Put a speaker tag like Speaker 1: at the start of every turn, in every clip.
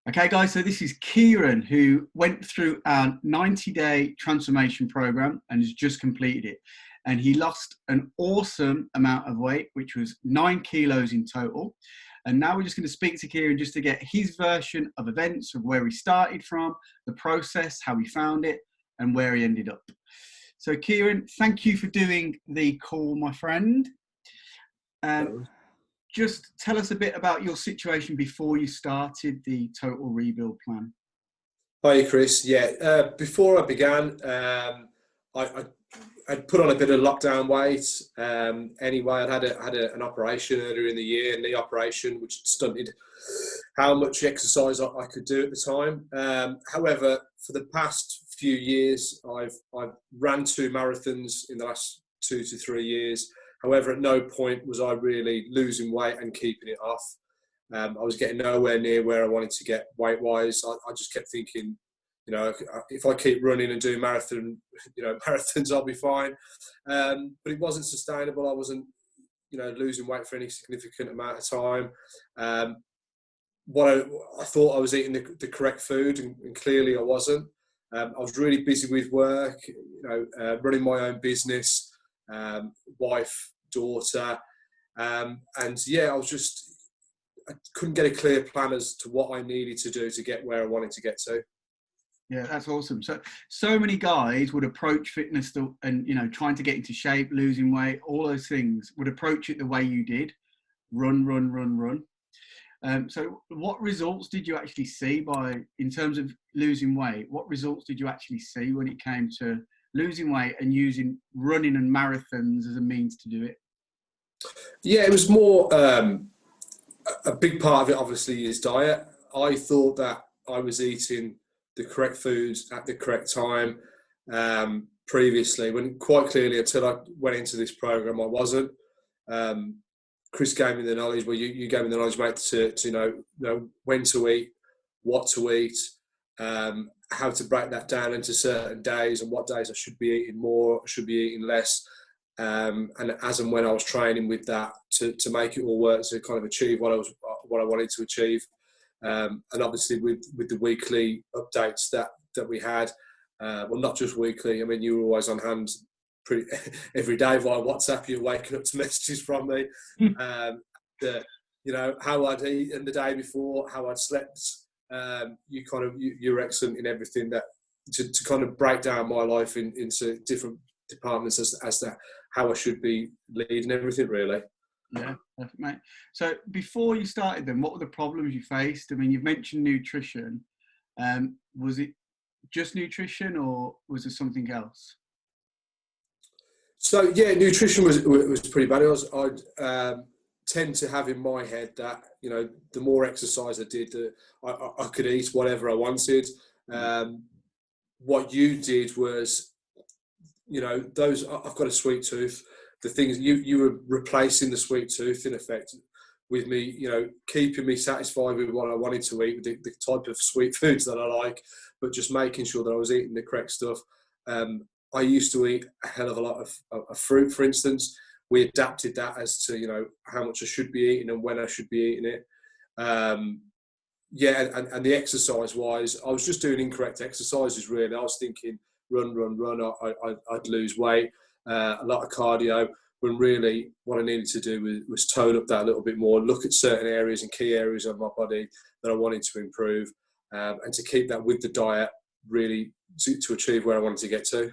Speaker 1: Okay, guys, so this is Ciaran, who went through our 90-day transformation program and has just completed it. And he lost an awesome amount of weight, which was 9 kilos in total. And now we're just going to speak to Ciaran just to get his version of events, of where he started from, the process, how he found it, and where he ended up. So, Ciaran, thank you for doing the call, my friend. Just tell us a bit about your situation before you started the total rebuild plan.
Speaker 2: Hi, Chris. Yeah, before I began, I'd put on a bit of lockdown weight. Anyway, I'd had an operation earlier in the year, a knee operation, which stunted how much exercise I could do at the time. However, for the past few years, I've ran 2 marathons in the last 2 to 3 years. However, at no point was I really losing weight and keeping it off. I was getting nowhere near where I wanted to get weight-wise. I just kept thinking, if I keep running and doing marathons, I'll be fine. But it wasn't sustainable. I wasn't, losing weight for any significant amount of time. I thought I was eating the correct food, and clearly I wasn't. I was really busy with work, running my own business. Wife, daughter, and yeah, I couldn't get a clear plan as to what I needed to do to get where I wanted to get to.
Speaker 1: Yeah, that's awesome. So many guys would approach fitness and trying to get into shape, losing weight, all those things, would approach it the way you did, run. So what results did you actually see in terms of losing weight? What results did you actually see when it came to losing weight and using running and marathons as a means to do it?
Speaker 2: Yeah, it was more, a big part of it obviously is diet. I thought that I was eating the correct foods at the correct time previously, when quite clearly until I went into this program I wasn't. Chris gave me the knowledge, you gave me the knowledge, mate, to know when to eat, what to eat, how to break that down into certain days and what days I should be eating more, I should be eating less. And as and when I was training with that to make it all work, to kind of achieve what I wanted to achieve. And obviously with the weekly updates that we had, well, not just weekly, I mean, you were always on hand every day via WhatsApp. You're waking up to messages from me, how I'd eaten the day before, how I'd slept. You're excellent in everything that to kind of break down my life into different departments as to how I should be leading everything, really.
Speaker 1: Yeah, perfect, mate. So before you started then, what were the problems you faced? I mean, you've mentioned nutrition. Was it just nutrition or was there something else?
Speaker 2: So yeah, nutrition was pretty bad. I'd tend to have in my head that the more exercise I did, I could eat whatever I wanted. What you did was, I've got a sweet tooth. The things you were replacing the sweet tooth in effect with me, keeping me satisfied with what I wanted to eat, with the type of sweet foods that I like, but just making sure that I was eating the correct stuff. I used to eat a hell of a lot of fruit, for instance. We adapted that as to, how much I should be eating and when I should be eating it. And the exercise-wise, I was just doing incorrect exercises, really. I was thinking, run, I'd lose weight, a lot of cardio, when really what I needed to do was tone up that a little bit more, look at certain areas and key areas of my body that I wanted to improve, and to keep that with the diet, really, to achieve where I wanted to get to.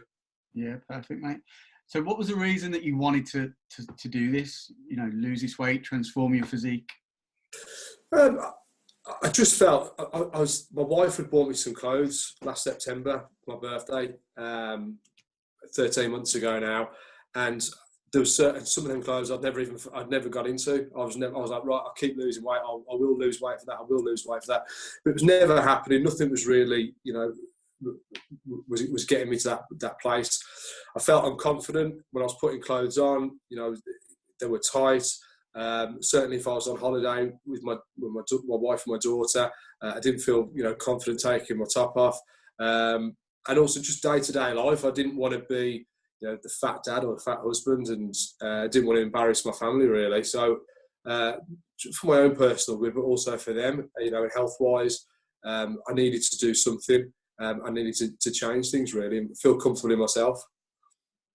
Speaker 1: Yeah, perfect, mate. So what was the reason that you wanted to do this, lose this weight, transform your physique?
Speaker 2: I just felt, my wife had bought me some clothes last September, my birthday, 13 months ago now. And there was some of them clothes I'd never got into. I was like, right, I'll keep losing weight. I will lose weight for that. I will lose weight for that. But it was never happening. Nothing was really, was getting me to that place. I felt unconfident when I was putting clothes on. They were tight. Certainly, if I was on holiday with my wife and my daughter, I didn't feel confident taking my top off. And also just day-to-day life, I didn't want to be the fat dad or the fat husband, and didn't want to embarrass my family, really. So for my own personal good, but also for them, health-wise, I needed to do something. I needed to change things really and feel comfortable in myself.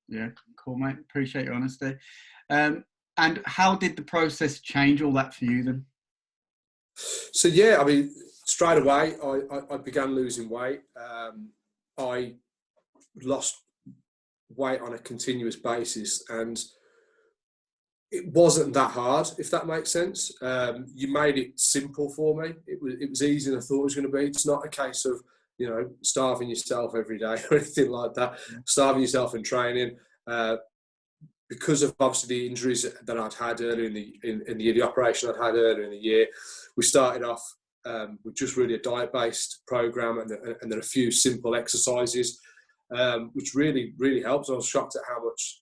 Speaker 1: Yeah, cool, mate. Appreciate your honesty. And how did the process change all that for you then?
Speaker 2: So yeah, I mean, straight away, I began losing weight. I lost weight on a continuous basis, and it wasn't that hard, if that makes sense. You made it simple for me. It was easier than I thought it was going to be. It's not a case of, you know, starving yourself every day or anything like that. Starving yourself in training. Because of obviously the injuries that I'd had earlier in the year, the operation I'd had earlier in the year, we started off with just really a diet-based program and then a few simple exercises, which really, really helps. I was shocked at how much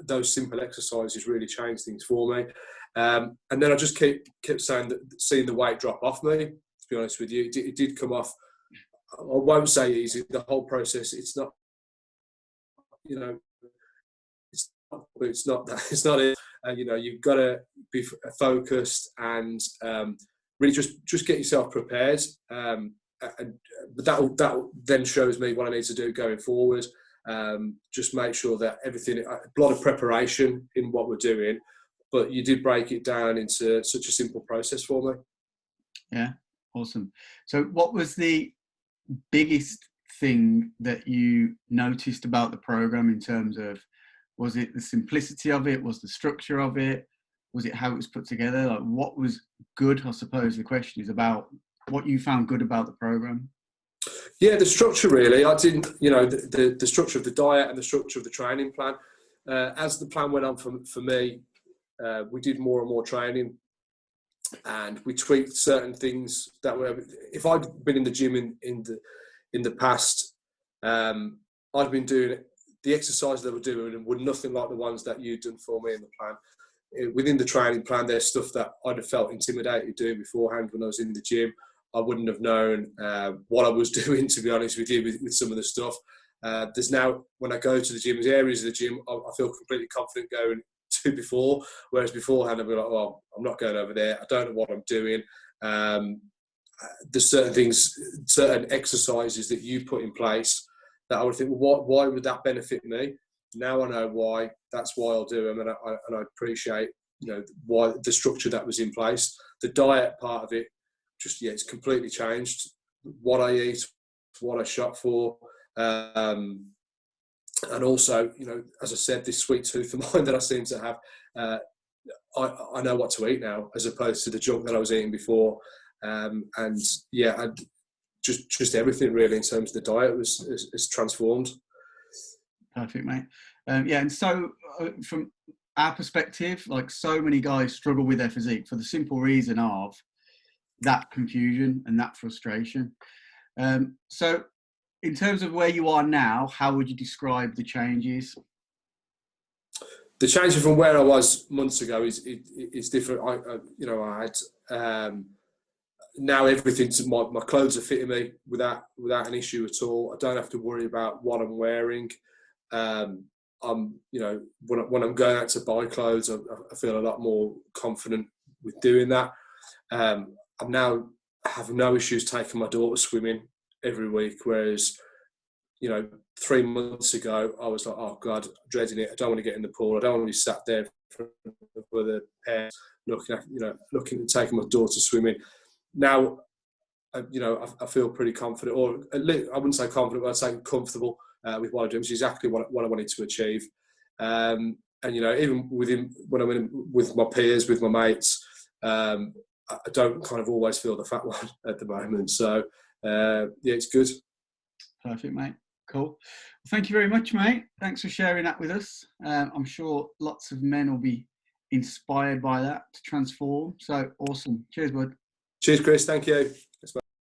Speaker 2: those simple exercises really changed things for me. And then I just kept saying that, seeing the weight drop off me, to be honest with you. It did come off. I won't say easy. The whole process, it's not, you know, it's not that. It's not it. You know, you've got to be focused and really just get yourself prepared. But that then shows me what I need to do going forward. Just make sure that everything, a lot of preparation in what we're doing, but you did break it down into such a simple process for me.
Speaker 1: Yeah, awesome. So what was the biggest thing that you noticed about the program in terms of, was it the simplicity of it? Was the structure of it? Was it how it was put together? Like, what was good? I suppose the question is about what you found good about the program.
Speaker 2: Yeah, the structure really. I didn't, you know, the structure of the diet and the structure of the training plan. As the plan went on for me, we did more and more training, and we tweaked certain things that were. If I'd been in the gym in the past, I'd been doing the exercises that we're doing were nothing like the ones that you'd done for me in the plan. Within the training plan, there's stuff that I'd have felt intimidated doing beforehand when I was in the gym. I wouldn't have known what I was doing, to be honest with you, with some of the stuff. There's now, when I go to the gym, there's areas of the gym I feel completely confident going to before, whereas beforehand I'd be like, well, I'm not going over there. I don't know what I'm doing. There's certain things, certain exercises that you put in place that I would think, well, why would that benefit me? Now I know why. That's why I'll do them, and I appreciate, you know, why the structure that was in place. The diet part of it, just it's completely changed. What I eat, what I shop for, and also, you know, as I said, this sweet tooth of mine that I seem to have, I know what to eat now as opposed to the junk that I was eating before. And yeah, just everything really in terms of the diet is transformed.
Speaker 1: Perfect, mate. Yeah, and so from our perspective, like, so many guys struggle with their physique for the simple reason of that confusion and that frustration. So in terms of where you are now, how would you describe the changes?
Speaker 2: The change from where I was months ago is different. I had now everything's my clothes are fitting me without an issue at all. I don't have to worry about what I'm wearing. I'm, you know, when I'm going out to buy clothes, I feel a lot more confident with doing that. I'm now have no issues taking my daughter swimming every week, whereas, you know, 3 months ago I was like, oh God, dreading it. I don't want to get in the pool. I don't want to be sat there with a pair looking at taking my daughter swimming. Now, you know, I feel pretty confident, or I wouldn't say confident, but I'd say comfortable with what I do, which is exactly what I wanted to achieve. And, you know, even when I'm in with my peers, with my mates, I don't kind of always feel the fat one at the moment. So, yeah, it's good.
Speaker 1: Perfect, mate. Cool. Thank you very much, mate. Thanks for sharing that with us. I'm sure lots of men will be inspired by that to transform. So awesome. Cheers, bud.
Speaker 2: Cheers, Chris. Thank you.